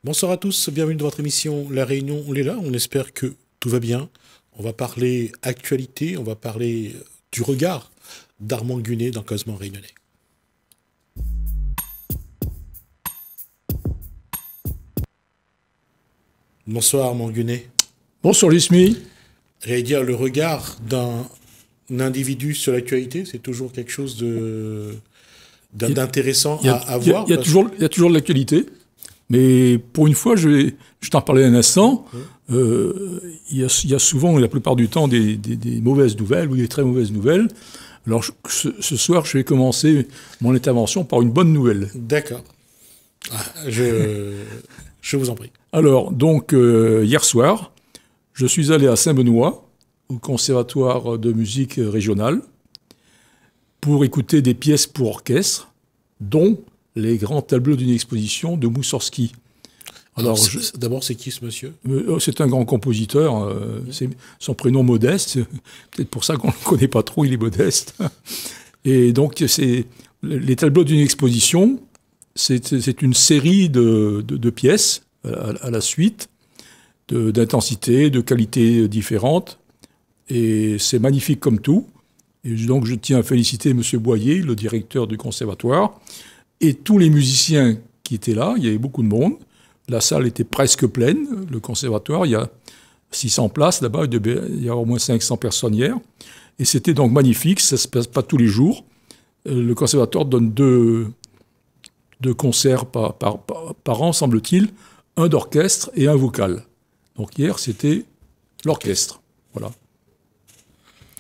Bonsoir à tous, bienvenue dans votre émission La Réunion, on est là, on espère que tout va bien. On va parler actualité, on va parler du regard d'Armand Gunet dans Causement Réunionnais. Bonsoir Armand Gunet. Bonsoir Lusmi. J'allais dire le regard d'un individu sur l'actualité, c'est toujours quelque chose d'intéressant à voir. Il y a toujours de l'actualité. Mais pour une fois, je t'en parlais un instant, il y a souvent, la plupart du temps, des mauvaises nouvelles ou des très mauvaises nouvelles. Alors ce soir, je vais commencer mon intervention par une bonne nouvelle. D'accord. Je vous en prie. Alors, donc, hier soir, je suis allé à Saint-Benoît, au Conservatoire de musique régional, pour écouter des pièces pour orchestre, dont les grands tableaux d'une exposition de Moussorgsky. Alors, d'abord, c'est qui ce monsieur? C'est un grand compositeur. Son prénom Modeste. Peut-être pour ça qu'on ne le connaît pas trop, il est modeste. Et donc, les tableaux d'une exposition, c'est une série de pièces à la suite, d'intensité, de qualité différentes. Et c'est magnifique comme tout. Et donc, je tiens à féliciter M. Boyer, le directeur du conservatoire, et tous les musiciens qui étaient là. Il y avait beaucoup de monde. La salle était presque pleine, le conservatoire. Il y a 600 places là-bas, il y a au moins 500 personnes hier. Et c'était donc magnifique, ça ne se passe pas tous les jours. Le conservatoire donne deux concerts par an, semble-t-il, un d'orchestre et un vocal. Donc hier, c'était l'orchestre. Voilà.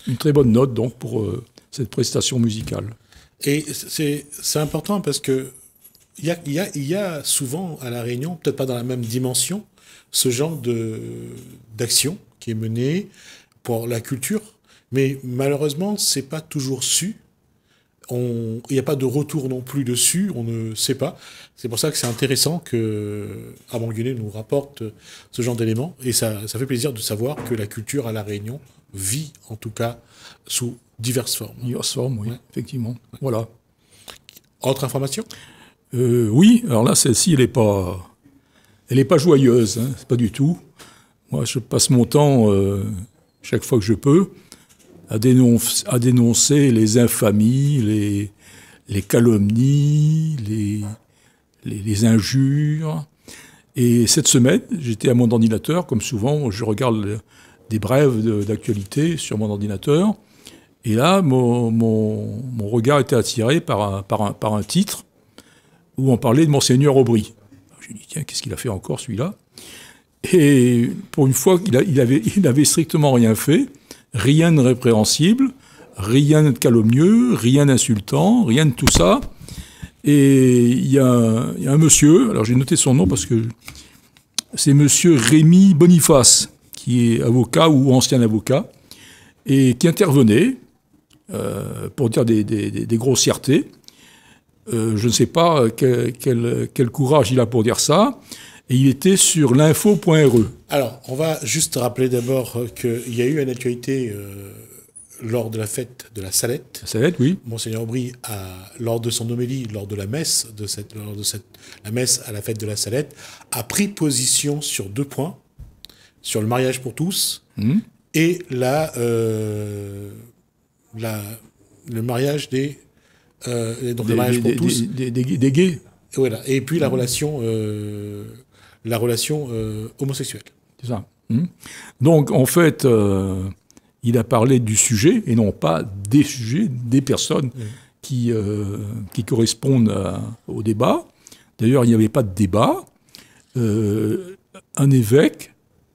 Une très bonne note donc pour cette prestation musicale. Et c'est important parce que il y a souvent à La Réunion, peut-être pas dans la même dimension, ce genre d'action qui est menée pour la culture, mais malheureusement, c'est pas toujours su. Il n'y a pas de retour non plus dessus, on ne sait pas. C'est pour ça que c'est intéressant que Armand Gunet nous rapporte ce genre d'éléments, et ça fait plaisir de savoir que la culture à La Réunion vit, en tout cas, sous diverses formes. Diverses formes, oui, ouais. Effectivement. Ouais. Voilà. Autre information ? Oui, alors là, celle-ci, elle n'est pas joyeuse, hein, c'est pas du tout. Moi, je passe mon temps, chaque fois que je peux, à dénoncer les infamies, les calomnies, les injures. Et cette semaine, j'étais à mon ordinateur, comme souvent, je regarde des brèves d'actualité sur mon ordinateur. Et là, mon regard était attiré par un titre où on parlait de Monseigneur Aubry. Je me dis, tiens, qu'est-ce qu'il a fait encore, celui-là? Et pour une fois, il avait strictement rien fait, rien de répréhensible, rien de calomnieux, rien d'insultant, rien de tout ça. Et il y a un monsieur, alors j'ai noté son nom parce que c'est monsieur Rémi Boniface, qui est avocat ou ancien avocat, et qui intervenait pour dire des grossièretés. Je ne sais pas quel courage il a pour dire ça. Et il était sur l'info.re. Alors, on va juste rappeler d'abord qu'il y a eu une actualité lors de la fête de la Salette. La Salette, oui. Monseigneur Aubry, lors de son homélie, lors de la messe, la messe à la fête de la Salette, a pris position sur 2 points, sur le mariage pour tous et le mariage donc le mariage pour tous. Des gays. Et voilà. Et puis la relation homosexuelle. C'est ça. Donc, en fait, il a parlé du sujet, et non pas des sujets, des personnes qui correspondent au débat. D'ailleurs, il n'y avait pas de débat. Un évêque,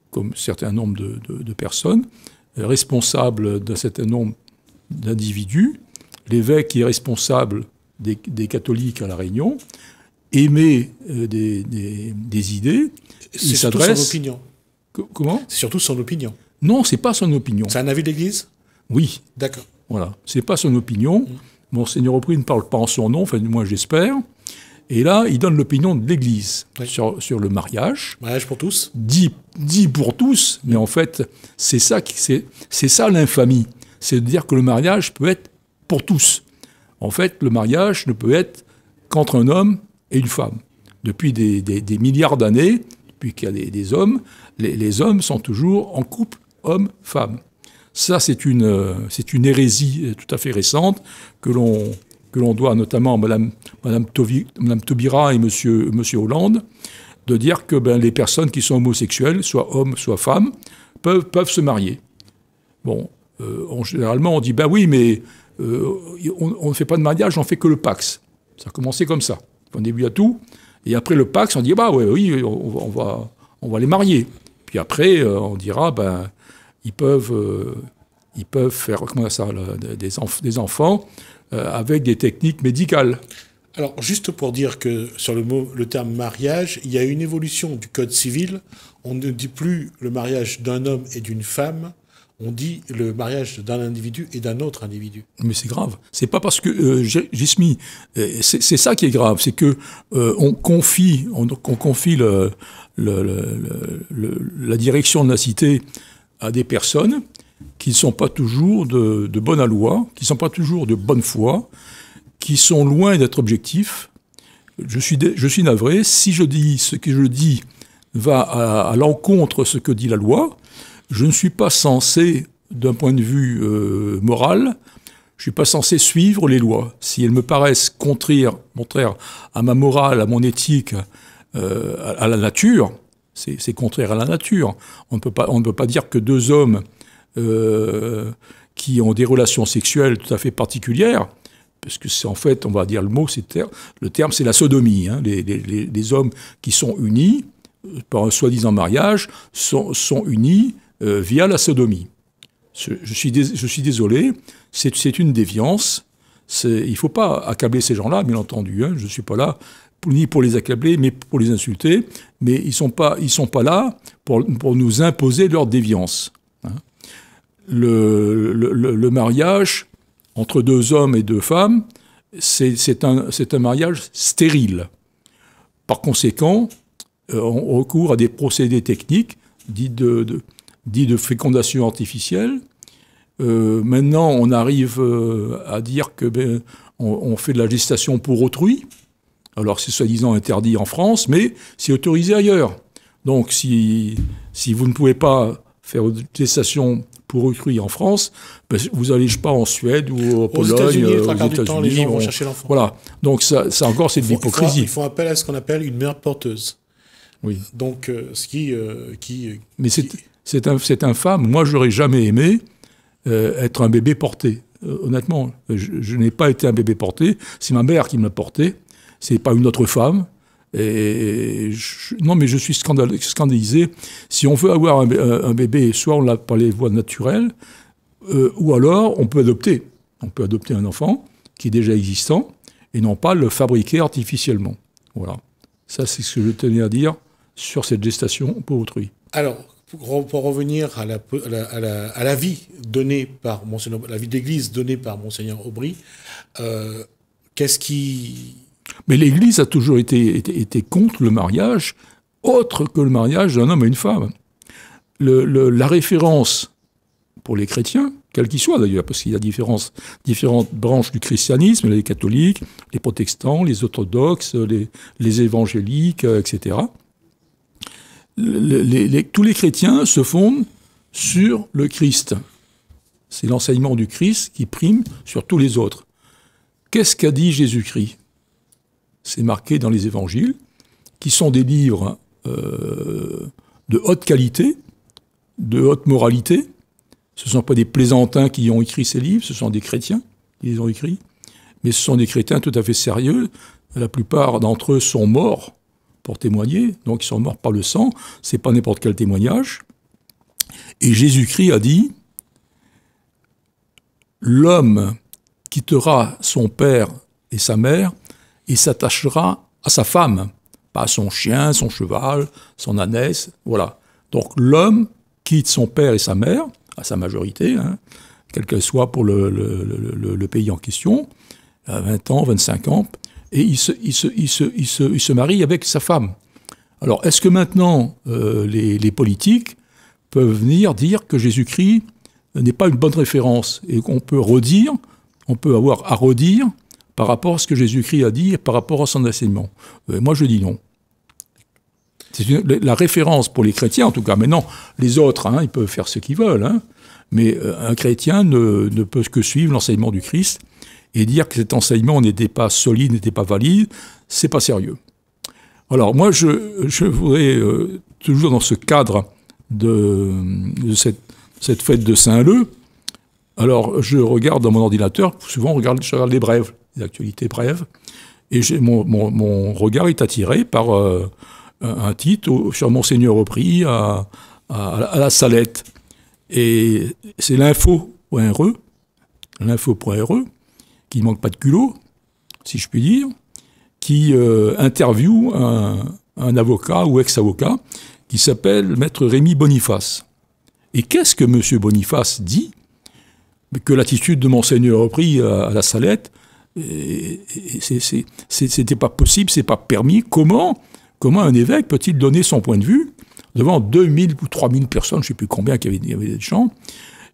comme un certain nombre de personnes, responsable d'un certain nombre d'individus, l'évêque qui est responsable des catholiques à La Réunion, émet des idées. C'est surtout son opinion. Comment ? C'est surtout son opinion. Non, c'est pas son opinion. C'est un avis de l'Église ? Oui. D'accord. Voilà. C'est pas son opinion. Monseigneur Aubry ne parle pas en son nom, enfin, du moins j'espère. Et là, il donne l'opinion de l'Église sur le mariage. Mariage pour tous ? Dit pour tous, mais en fait, c'est ça l'infamie. C'est de dire que le mariage peut être pour tous. En fait, le mariage ne peut être qu'entre un homme et une femme. Depuis des milliards d'années, depuis qu'il y a des hommes, les hommes sont toujours en couple homme-femme. Ça, c'est une hérésie tout à fait récente que l'on doit notamment à Madame Taubira et Monsieur Hollande, de dire que les personnes qui sont homosexuelles, soit hommes, soit femmes, peuvent se marier. Bon, généralement, on dit, oui, mais on ne fait pas de mariage, on fait que le Pacs. Ça a commencé comme ça. On début à tout. Et après le Pacs, on dit, oui, on va les marier. Puis après, on dira, ils peuvent faire comment ça, des enfants avec des techniques médicales. Alors, juste pour dire que sur le terme mariage, il y a une évolution du Code civil. On ne dit plus le mariage d'un homme et d'une femme, on dit le mariage d'un individu et d'un autre individu. Mais c'est grave. C'est pas parce que Gismi, c'est ça qui est grave, c'est que on confie la direction de la cité à des personnes qui ne sont pas toujours de bonne aloi, qui ne sont pas toujours de bonne foi, qui sont loin d'être objectifs. Je suis navré. Si je dis ce que je dis va à l'encontre de ce que dit la loi, je ne suis pas censé, d'un point de vue moral, je ne suis pas censé suivre les lois. Si elles me paraissent contraires à ma morale, à mon éthique, à la nature, c'est contraire à la nature. On ne peut pas dire que deux hommes qui ont des relations sexuelles tout à fait particulières, parce que c'est en fait, on va dire le terme c'est la sodomie. Hein. Les hommes qui sont unis par un soi-disant mariage sont unis via la sodomie. Je suis désolé, c'est une déviance. Il ne faut pas accabler ces gens-là, bien entendu. Hein. Je ne suis pas là ni pour les accabler, mais pour les insulter. Mais ils sont pas là pour nous imposer leur déviance. Hein. Le mariage entre deux hommes et deux femmes, c'est un mariage stérile. Par conséquent, on recourt à des procédés techniques dits de fécondation artificielle. Maintenant, on arrive à dire que on fait de la gestation pour autrui. Alors, c'est soi-disant interdit en France, mais c'est autorisé ailleurs. Donc, si vous ne pouvez pas faire de gestation pour autrui en France, vous n'allez pas en Suède ou en Pologne, aux États-Unis, les gens vont chercher l'enfant. Voilà. Donc, ça encore, c'est de l'hypocrisie. Ils font appel à ce qu'on appelle une mère porteuse. Oui. Donc, Mais c'est infâme. Moi, je n'aurais jamais aimé être un bébé porté. Honnêtement, je n'ai pas été un bébé porté. C'est ma mère qui me l'a porté. C'est pas une autre femme. Non, mais je suis scandalisé. Si on veut avoir un bébé, soit on l'a par les voies naturelles, ou alors on peut adopter. On peut adopter un enfant qui est déjà existant et non pas le fabriquer artificiellement. Voilà. Ça, c'est ce que je tenais à dire sur cette gestation pour autrui. Alors, pour revenir à la vie donnée par Monseigneur, la vie d'Église donnée par Monseigneur Aubry, qu'est-ce qui... Mais l'Église a toujours été contre le mariage, autre que le mariage d'un homme et une femme. La référence pour les chrétiens, quels qu'ils soient d'ailleurs, parce qu'il y a différentes branches du christianisme, les catholiques, les protestants, les orthodoxes, les évangéliques, etc. Tous les chrétiens se fondent sur le Christ. C'est l'enseignement du Christ qui prime sur tous les autres. Qu'est-ce qu'a dit Jésus-Christ ? C'est marqué dans les évangiles, qui sont des livres de haute qualité, de haute moralité. Ce ne sont pas des plaisantins qui ont écrit ces livres, ce sont des chrétiens qui les ont écrits. Mais ce sont des chrétiens tout à fait sérieux. La plupart d'entre eux sont morts pour témoigner, donc ils sont morts par le sang. Ce n'est pas n'importe quel témoignage. Et Jésus-Christ a dit « L'homme quittera son père et sa mère, il s'attachera à sa femme, pas à son chien, son cheval, son ânesse, voilà. Donc l'homme quitte son père et sa mère, à sa majorité, hein, quelle qu'elle soit pour le pays en question, à 20 ans, 25 ans, et il se marie avec sa femme. Alors, est-ce que maintenant les politiques peuvent venir dire que Jésus-Christ n'est pas une bonne référence et qu'on peut redire, on peut avoir à redire par rapport à ce que Jésus-Christ a dit et par rapport à son enseignement? Moi, je dis non. C'est la référence pour les chrétiens, en tout cas. Maintenant, les autres, ils peuvent faire ce qu'ils veulent. Mais un chrétien ne peut que suivre l'enseignement du Christ et dire que cet enseignement n'était pas solide, n'était pas valide, c'est pas sérieux. Alors moi, je voudrais, toujours dans ce cadre de cette fête de Saint-Leu, alors je regarde dans mon ordinateur, souvent je regarde les brèves, les actualités brèves, et mon regard est attiré par un titre sur Monseigneur Aubry à la Salette. Et c'est l'info.re, qui ne manque pas de culot, si je puis dire, qui interviewe un avocat ou ex-avocat qui s'appelle Maître Rémi Boniface. Et qu'est-ce que M. Boniface dit? Que l'attitude de Monseigneur Aubry à la Salette, c'était pas possible, c'est pas permis. Comment un évêque peut-il donner son point de vue devant 2000 ou 3000 personnes, je ne sais plus combien, il y avait des gens.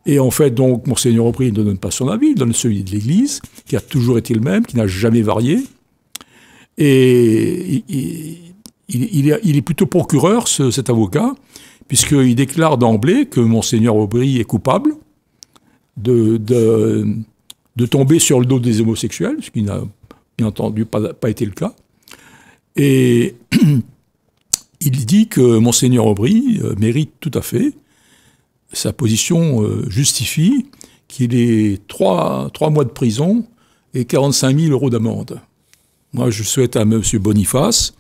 Et en fait, donc, Monseigneur Aubry ne donne pas son avis, il donne celui de l'Église, qui a toujours été le même, qui n'a jamais varié. Et il est plutôt procureur, cet avocat, puisqu'il déclare d'emblée que Monseigneur Aubry est coupable de tomber sur le dos des homosexuels, ce qui n'a bien entendu pas été le cas. Et il dit que Monseigneur Aubry mérite tout à fait, sa position justifie qu'il ait 3 mois de prison et 45 000 € d'amende. Moi, je souhaite à M. Boniface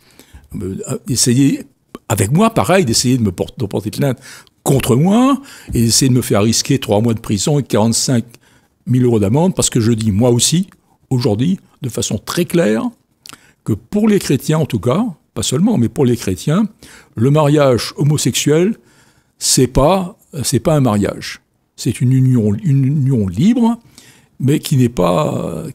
d'essayer, avec moi, pareil, d'essayer de porter plainte contre moi et d'essayer de me faire risquer 3 mois de prison et 45 000 € d'amende, parce que je dis, moi aussi, aujourd'hui, de façon très claire, que pour les chrétiens, en tout cas, pas seulement, mais pour les chrétiens, le mariage homosexuel, c'est pas un mariage. C'est une union libre, mais qui n'est pas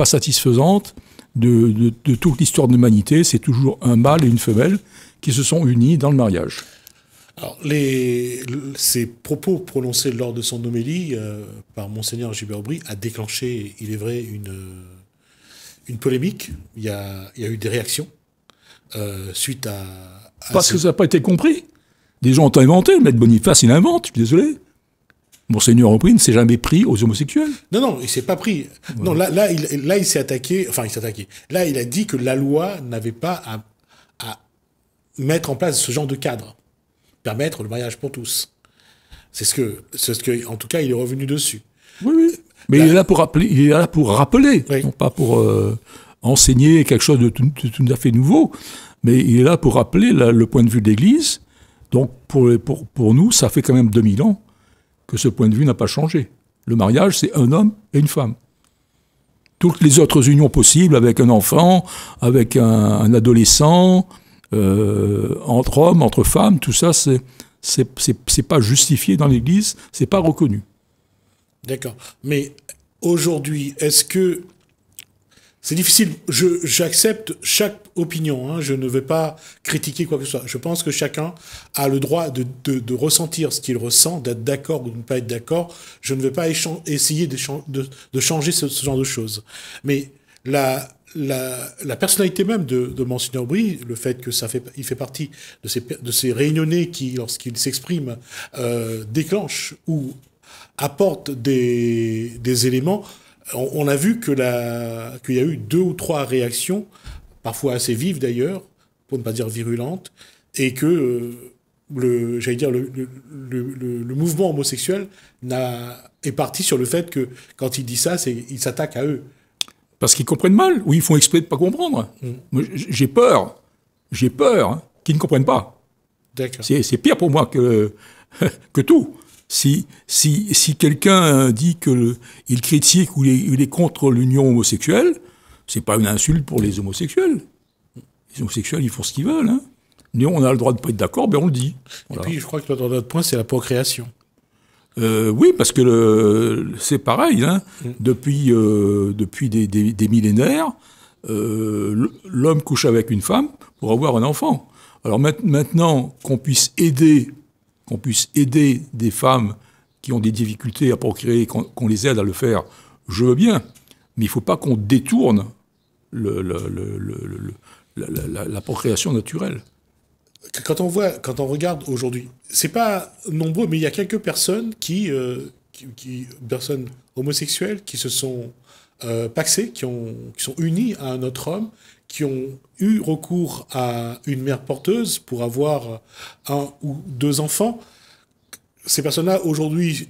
satisfaisante de toute l'histoire de l'humanité. C'est toujours un mâle et une femelle qui se sont unis dans le mariage. Alors, ces propos prononcés lors de son homélie par Monseigneur Gilbert Aubry a déclenché, il est vrai, une polémique. Il y a eu des réactions suite à parce que ça n'a pas été compris. Des gens ont inventé, le maître Boniface, il invente, je suis désolé. Monseigneur Aubry ne s'est jamais pris aux homosexuels. Non, il ne s'est pas pris. Ouais. Non, là, il s'est attaqué. Enfin, il s'est attaqué. Là, il a dit que la loi n'avait pas à mettre en place ce genre de cadre, permettre le mariage pour tous. C'est ce que, en tout cas, il est revenu dessus. Oui. Mais il est là pour rappeler, oui. Non pas pour enseigner quelque chose de tout à fait nouveau, mais il est là pour rappeler le point de vue de l'Église. Donc, pour nous, ça fait quand même 2000 ans que ce point de vue n'a pas changé. Le mariage, c'est un homme et une femme. Toutes les autres unions possibles, avec un enfant, avec un adolescent, entre hommes, entre femmes, tout ça, c'est pas justifié dans l'Église, c'est pas reconnu. D'accord. Mais aujourd'hui, est-ce que... C'est difficile. J'accepte chaque opinion. Hein. Je ne vais pas critiquer quoi que ce soit. Je pense que chacun a le droit de ressentir ce qu'il ressent, d'être d'accord ou de ne pas être d'accord. Je ne vais pas essayer de changer ce genre de choses. Mais la personnalité même de Monseigneur Aubry, le fait que il fait partie de ces réunionnais qui, lorsqu'ils s'expriment, déclenchent ou apportent des éléments. On a vu qu'il y a eu 2 ou 3 réactions, parfois assez vives d'ailleurs, pour ne pas dire virulentes, et que le mouvement homosexuel est parti sur le fait que quand il dit ça, il s'attaque à eux. Parce qu'ils comprennent mal, ou ils font exprès de ne pas comprendre. Moi, j'ai peur qu'ils ne comprennent pas. D'accord. C'est pire pour moi que tout. Si quelqu'un dit qu'il critique ou il est contre l'union homosexuelle, c'est pas une insulte pour les homosexuels. Les homosexuels, ils font ce qu'ils veulent. Hein. Nous, on a le droit de ne pas être d'accord, mais on le dit. Voilà. Et puis, je crois que notre point, c'est la procréation. Oui, parce que c'est pareil. Hein. Depuis des millénaires, l'homme couche avec une femme pour avoir un enfant. Alors maintenant qu'on puisse aider des femmes qui ont des difficultés à procréer, qu'on les aide à le faire, je veux bien. Mais il ne faut pas qu'on détourne la procréation naturelle. quand on regarde aujourd'hui, c'est pas nombreux, mais il y a quelques personnes personnes homosexuelles qui se sont pacsées, qui sont unies à un autre homme, qui ont eu recours à une mère porteuse pour avoir un ou deux enfants. Ces personnes-là, aujourd'hui,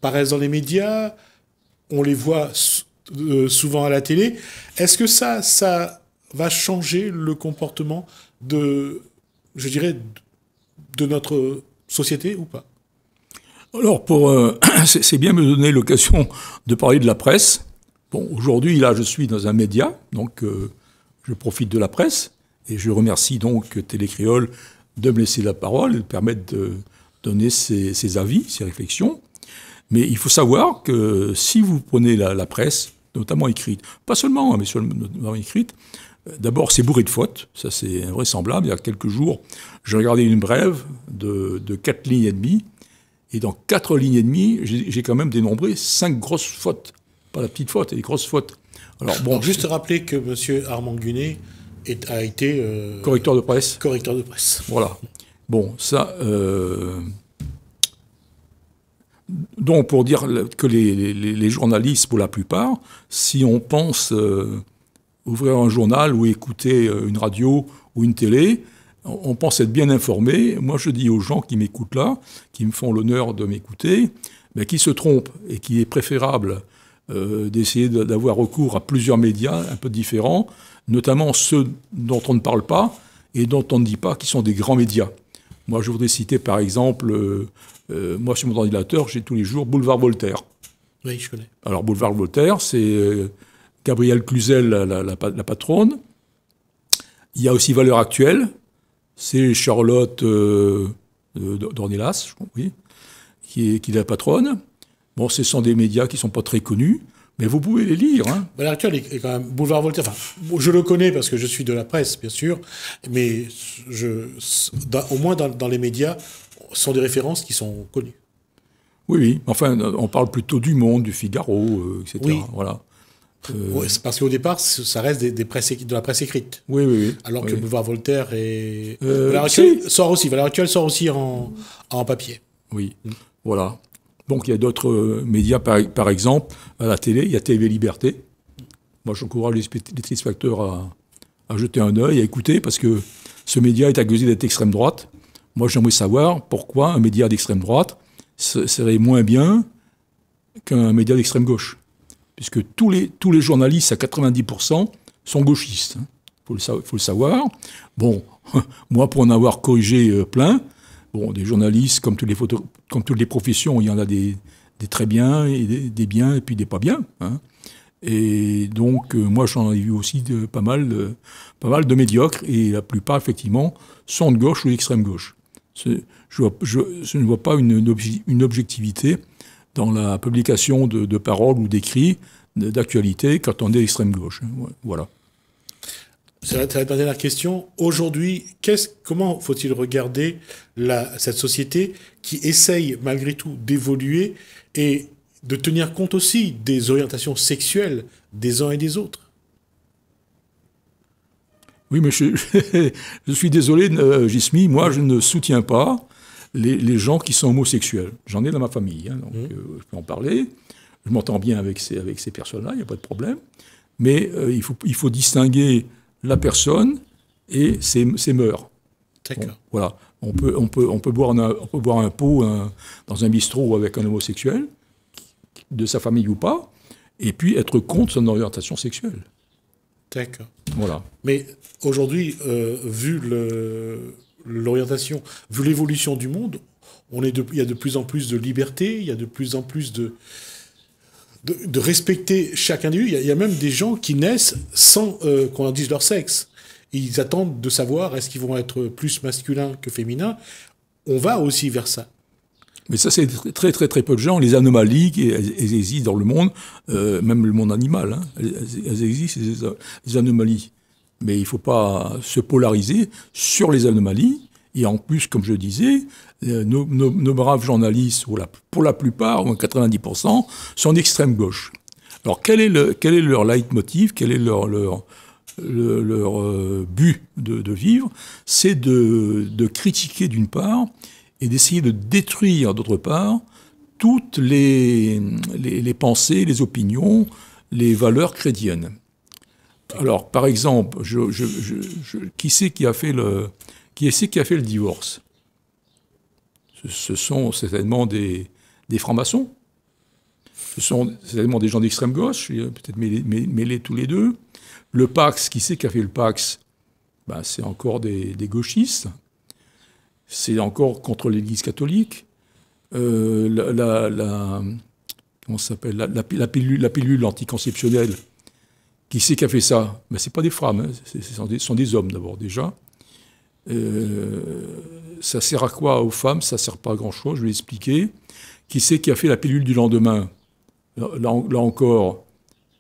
paraissent dans les médias, on les voit souvent à la télé. Est-ce que ça va changer le comportement je dirais, de notre société ou pas? Alors, c'est bien me donner l'occasion de parler de la presse. Bon, aujourd'hui, là, je suis dans un média, donc je profite de la presse, et je remercie donc Télécréole de me laisser la parole et de permettre de donner ses avis, ses réflexions. Mais il faut savoir que si vous prenez la presse, notamment écrite, pas seulement, mais seulement écrite, d'abord c'est bourré de fautes, ça c'est invraisemblable. Il y a quelques jours, j'ai regardé une brève de 4 lignes et demie, et dans 4 lignes et demie, j'ai quand même dénombré 5 grosses fautes. Pas la petite faute, les grosses fautes. Alors, juste rappeler que M. Armand Gunet a été... correcteur de presse. Correcteur de presse. Voilà. Bon, ça... Donc, pour dire que les journalistes, pour la plupart, si on pense ouvrir un journal ou écouter une radio ou une télé, on pense être bien informé. Moi, je dis aux gens qui m'écoutent là, qui me font l'honneur de m'écouter, ben, qu'ils se trompent et qu'il est préférable d'essayer d'avoir recours à plusieurs médias un peu différents, notamment ceux dont on ne parle pas et dont on ne dit pas qu'ils sont des grands médias. Moi, je voudrais citer par exemple, moi sur mon ordinateur, j'ai tous les jours Boulevard Voltaire. Oui, je connais. Alors Boulevard Voltaire, c'est Gabrielle Cluzel, la patronne. Il y a aussi Valeurs Actuelles, c'est Charlotte Dornelas, je crois, oui, qui est la patronne. Bon, ce sont des médias qui ne sont pas très connus, mais vous pouvez les lire. Hein. Valeurs Actuelles est quand même Boulevard Voltaire. Enfin, je le connais parce que je suis de la presse, bien sûr, mais au moins dans les médias, ce sont des références qui sont connues. Oui, oui. Enfin, on parle plutôt du Monde, du Figaro, etc. Oui. Voilà. Ouais, c'est parce qu'au départ, ça reste de la presse écrite. Oui, oui, oui. Alors que oui. Boulevard Voltaire et Valeurs Actuelles sort aussi en papier. Oui, voilà. Donc il y a d'autres médias, par exemple, à la télé, il y a TV Liberté. Moi, j'encourage les téléspectateurs à jeter un œil, à écouter, parce que ce média est accusé d'être extrême droite. Moi, j'aimerais savoir pourquoi un média d'extrême droite serait moins bien qu'un média d'extrême gauche. Puisque tous les journalistes, à 90%, sont gauchistes. Il faut le savoir. Bon, moi, pour en avoir corrigé plein, bon, des journalistes, comme toutes les professions, il y en a des très bien, et des biens, et puis des pas bien. Hein. Et donc, moi, j'en ai vu aussi pas mal de médiocres, et la plupart, effectivement, sont de gauche ou d'extrême gauche. Je ne vois pas une objectivité dans la publication de paroles ou d'écrits d'actualité quand on est d'extrême gauche. Voilà. Ça va être ma dernière question. Aujourd'hui, comment faut-il regarder cette société qui essaye malgré tout d'évoluer et de tenir compte aussi des orientations sexuelles des uns et des autres? Oui, mais je suis désolé, Gismi, moi je ne soutiens pas les gens qui sont homosexuels. J'en ai dans ma famille, hein, donc je peux en parler. Je m'entends bien avec ces personnes-là, il n'y a pas de problème. Mais il faut distinguer la personne et ses mœurs. D'accord. Bon, voilà. On peut boire un pot dans un bistrot avec un homosexuel, de sa famille ou pas, et puis être contre son orientation sexuelle. D'accord. Voilà. Mais aujourd'hui, vu l'orientation, vu l'évolution du monde, il y a de plus en plus de liberté, il y a de plus en plus de respecter chaque individu. Il y a même des gens qui naissent sans qu'on leur dise leur sexe. Ils attendent de savoir est-ce qu'ils vont être plus masculins que féminins. On va aussi vers ça. Mais ça, c'est très, très, très peu de gens. Les anomalies, elles existent dans le monde, même le monde animal. Hein, elles existent, les anomalies. Mais il ne faut pas se polariser sur les anomalies. Et en plus, comme je disais, nos braves journalistes, pour la plupart, ou 90%, sont d'extrême gauche. Alors, quel est leur leitmotiv, quel est leur leur but de vivre, c'est de critiquer d'une part et d'essayer de détruire d'autre part toutes les pensées, les opinions, les valeurs chrétiennes. Alors, par exemple, qui c'est qui a fait le divorce? Ce sont certainement des francs-maçons. Ce sont certainement des gens d'extrême gauche, peut-être mêlés tous les deux. Le Pax, qui c'est qui a fait le Pax? Ben, c'est encore des gauchistes. C'est encore contre l'Église catholique. Comment ça s'appelle, la pilule anticonceptionnelle. Qui c'est qui a fait ça? Ben, c'est pas des femmes, hein. Ce sont des hommes d'abord déjà. Ça sert à quoi aux femmes? Ça sert pas à grand-chose, je vais l'expliquer. Qui c'est qui a fait la pilule du lendemain? Là encore,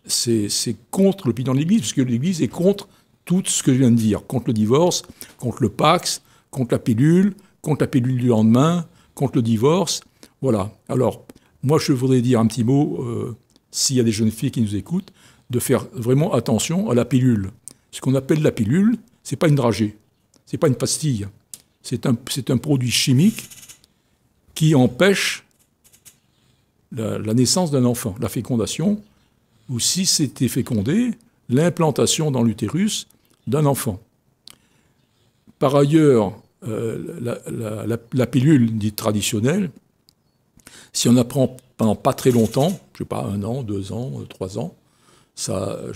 c'est contre l'opinion de l'Église, puisque l'Église est contre tout ce que je viens de dire, contre le divorce, contre le Pax, contre la pilule du lendemain, contre le divorce. Voilà. Alors, moi, je voudrais dire un petit mot, s'il y a des jeunes filles qui nous écoutent, de faire vraiment attention à la pilule. Ce qu'on appelle la pilule, c'est pas une dragée, c'est pas une pastille, c'est un produit chimique qui empêche la naissance d'un enfant, la fécondation, ou si c'était fécondé, l'implantation dans l'utérus d'un enfant. Par ailleurs, la pilule dite traditionnelle, si on apprend pendant pas très longtemps, je ne sais pas, 1 an, 2 ans, 3 ans,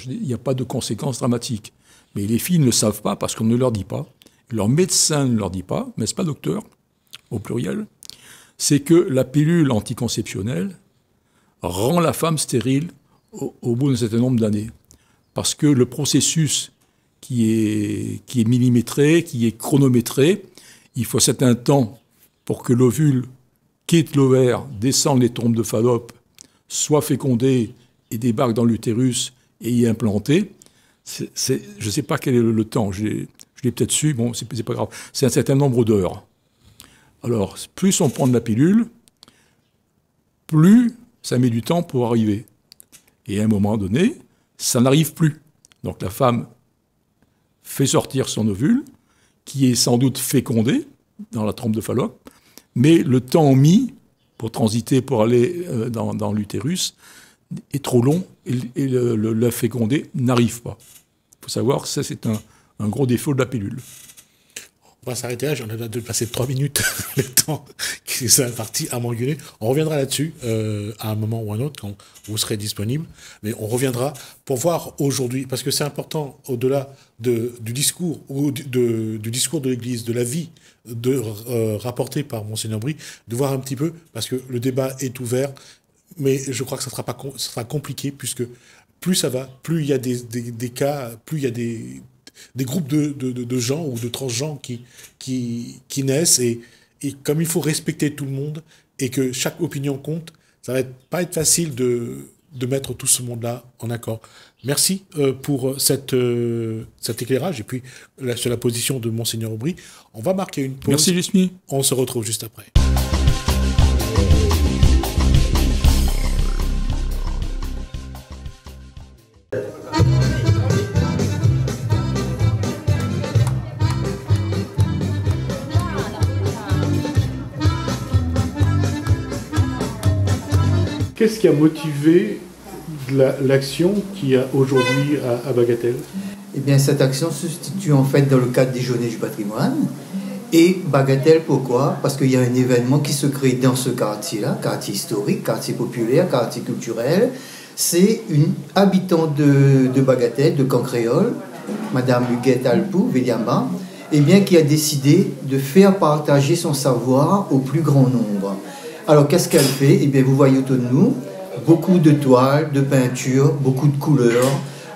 il n'y a pas de conséquences dramatiques. Mais les filles ne le savent pas parce qu'on ne leur dit pas, leur médecin ne leur dit pas, mais ce n'est pas docteur, au pluriel, c'est que la pilule anticonceptionnelle rend la femme stérile au bout d'un certain nombre d'années. Parce que le processus qui est millimétré, qui est chronométré, il faut un certain temps pour que l'ovule quitte l'ovaire, descende les trompes de Fallope, soit fécondé et débarque dans l'utérus et y est implanté. Je ne sais pas quel est le temps, je l'ai peut-être su, bon, c'est pas grave. C'est un certain nombre d'heures. Alors, plus on prend de la pilule, plus ça met du temps pour arriver. Et à un moment donné, ça n'arrive plus. Donc la femme fait sortir son ovule, qui est sans doute fécondé dans la trompe de Fallope, mais le temps mis pour transiter, pour aller dans l'utérus, est trop long et le fécondé n'arrive pas. Il faut savoir que ça, c'est un gros défaut de la pilule. On va s'arrêter là, j'en ai de passer 3 minutes, le temps qui s'est parti à m'engueuler. On reviendra là-dessus à un moment ou un autre, quand vous serez disponible. Mais on reviendra pour voir aujourd'hui, parce que c'est important, au-delà du discours ou du discours de l'Église, de la vie rapportée par Monseigneur Brie, de voir un petit peu, parce que le débat est ouvert, mais je crois que ça sera compliqué, puisque plus ça va, plus il y a des cas, plus il y a des groupes de gens ou de transgenres qui naissent et comme il faut respecter tout le monde et que chaque opinion compte, ça va pas être facile de mettre tout ce monde-là en accord. Merci pour cet éclairage et puis sur la position de Monseigneur Aubry. On va marquer une pause. Merci Jesmy. On se retrouve juste après. Qu'est-ce qui a motivé l'action qu'il y a aujourd'hui à Bagatelle? Eh bien, cette action se situe en fait dans le cadre des Journées du patrimoine. Et Bagatelle, pourquoi? Parce qu'il y a un événement qui se crée dans ce quartier-là, quartier historique, quartier populaire, quartier culturel. C'est une habitante de Bagatelle, de Cancréole, Madame Huguette Alpou, Véliamba, eh bien, qui a décidé de faire partager son savoir au plus grand nombre. Alors, qu'est-ce qu'elle fait? Eh bien, vous voyez autour de nous beaucoup de toiles, de peintures, beaucoup de couleurs,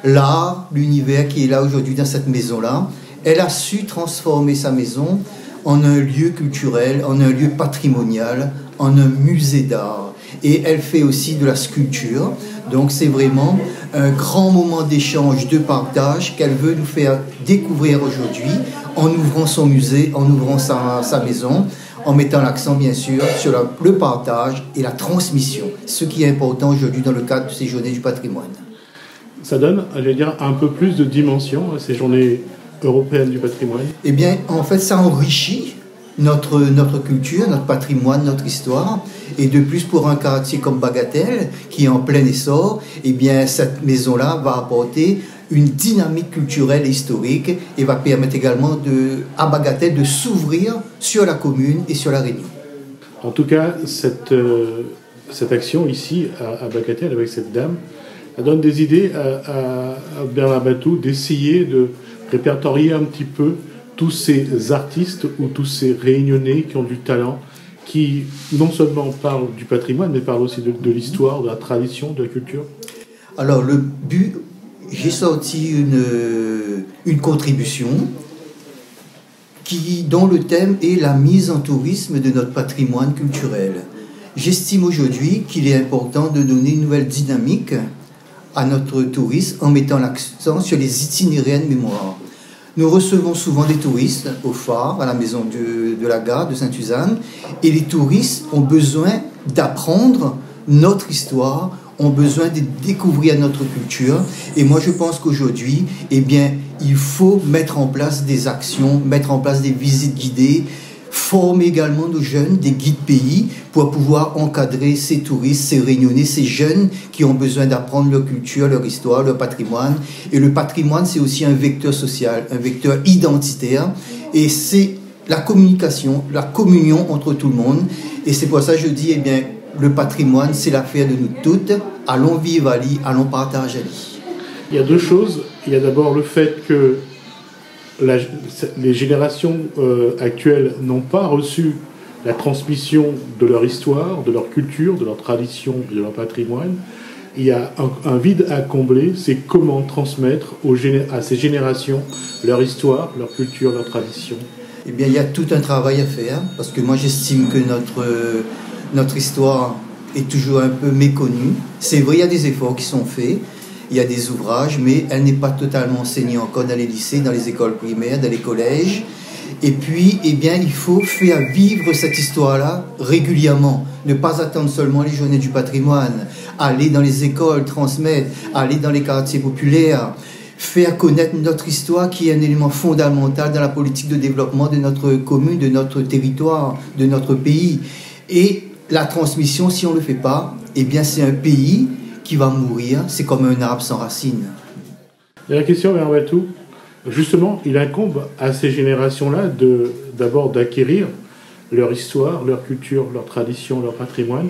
l'art, l'univers qui est là aujourd'hui dans cette maison-là. Elle a su transformer sa maison en un lieu culturel, en un lieu patrimonial, en un musée d'art. Et elle fait aussi de la sculpture. Donc, c'est vraiment un grand moment d'échange, de partage qu'elle veut nous faire découvrir aujourd'hui en ouvrant son musée, en ouvrant sa maison, en mettant l'accent, bien sûr, sur le partage et la transmission, ce qui est important aujourd'hui dans le cadre de ces Journées du patrimoine. ça donne, j'allais dire, un peu plus de dimension à ces journées européennes du patrimoine? Eh bien, en fait, ça enrichit notre culture, notre patrimoine, notre histoire. Et de plus, pour un quartier comme Bagatelle, qui est en plein essor, eh bien, cette maison-là va apporter une dynamique culturelle et historique et va permettre également à Bagatelle de s'ouvrir sur la commune et sur la Réunion. En tout cas, cette action ici, à Bagatelle, avec cette dame, elle donne des idées à Bernard Batou d'essayer de répertorier un petit peu tous ces artistes ou tous ces Réunionnais qui ont du talent, qui non seulement parlent du patrimoine, mais parlent aussi de l'histoire, de la tradition, de la culture. Alors, le but, j'ai sorti une contribution dont le thème est la mise en tourisme de notre patrimoine culturel. J'estime aujourd'hui qu'il est important de donner une nouvelle dynamique à notre tourisme en mettant l'accent sur les itinéraires de mémoire. Nous recevons souvent des touristes au phare, à la maison de la gare de Sainte-Suzanne, et les touristes ont besoin d'apprendre notre histoire, ont besoin de découvrir notre culture. Et moi, je pense qu'aujourd'hui, eh bien, il faut mettre en place des actions, mettre en place des visites guidées, former également nos jeunes, des guides pays, pour pouvoir encadrer ces touristes, ces Réunionnais, ces jeunes qui ont besoin d'apprendre leur culture, leur histoire, leur patrimoine. Et le patrimoine, c'est aussi un vecteur social, un vecteur identitaire. Et c'est la communication, la communion entre tout le monde. Et c'est pour ça que je dis, eh bien, le patrimoine, c'est l'affaire de nous toutes. Allons vivre à l'île, allons partager à l'île. Il y a deux choses. Il y a d'abord le fait que les générations actuelles n'ont pas reçu la transmission de leur histoire, de leur culture, de leur tradition, de leur patrimoine. Il y a un vide à combler, c'est comment transmettre à ces générations leur histoire, leur culture, leur tradition. Eh bien, il y a tout un travail à faire, parce que moi j'estime que notre histoire est toujours un peu méconnue. C'est vrai, il y a des efforts qui sont faits, il y a des ouvrages, mais elle n'est pas totalement enseignée encore dans les lycées, dans les écoles primaires, dans les collèges. Et puis, eh bien, il faut faire vivre cette histoire-là régulièrement. Ne pas attendre seulement les journées du patrimoine. Aller dans les écoles, transmettre, aller dans les quartiers populaires, faire connaître notre histoire qui est un élément fondamental dans la politique de développement de notre commune, de notre territoire, de notre pays. Et la transmission, si on ne le fait pas, eh bien, c'est un pays qui va mourir, c'est comme un arbre sans racines. Et la question, Bernard Batou, justement, il incombe à ces générations-là d'abord d'acquérir leur histoire, leur culture, leur tradition, leur patrimoine,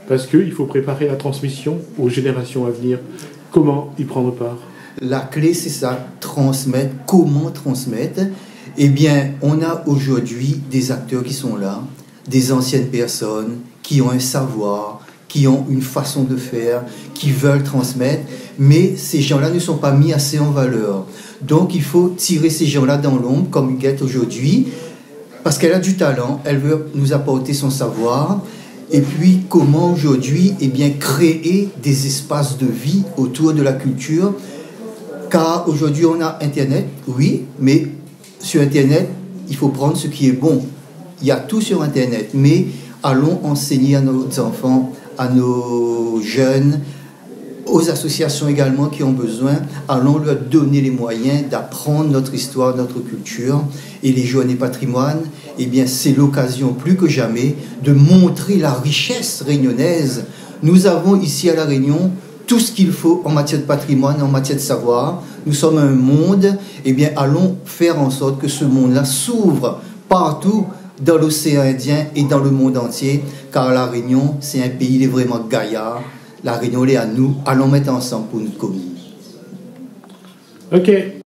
parce qu'il faut préparer la transmission aux générations à venir. Comment y prendre part? La clé, c'est ça, transmettre. Comment transmettre? Eh bien, on a aujourd'hui des acteurs qui sont là, des anciennes personnes qui ont un savoir, qui ont une façon de faire, qui veulent transmettre, mais ces gens-là ne sont pas mis assez en valeur. Donc il faut tirer ces gens-là dans l'ombre, comme Huguette aujourd'hui, parce qu'elle a du talent, elle veut nous apporter son savoir, et puis comment aujourd'hui, eh bien, créer des espaces de vie autour de la culture, car aujourd'hui on a Internet, oui, mais sur Internet, il faut prendre ce qui est bon. Il y a tout sur Internet, mais allons enseigner à nos enfants, à nos jeunes, aux associations également qui ont besoin, allons leur donner les moyens d'apprendre notre histoire, notre culture. Et les journées patrimoine, eh bien, c'est l'occasion plus que jamais de montrer la richesse réunionnaise. Nous avons ici à La Réunion tout ce qu'il faut en matière de patrimoine, en matière de savoir. Nous sommes un monde, eh bien, allons faire en sorte que ce monde-là s'ouvre partout dans l'océan Indien et dans le monde entier, car La Réunion, c'est un pays, il est vraiment gaillard. La Réunion, elle est à nous. Allons mettre ensemble pour notre commune. Ok.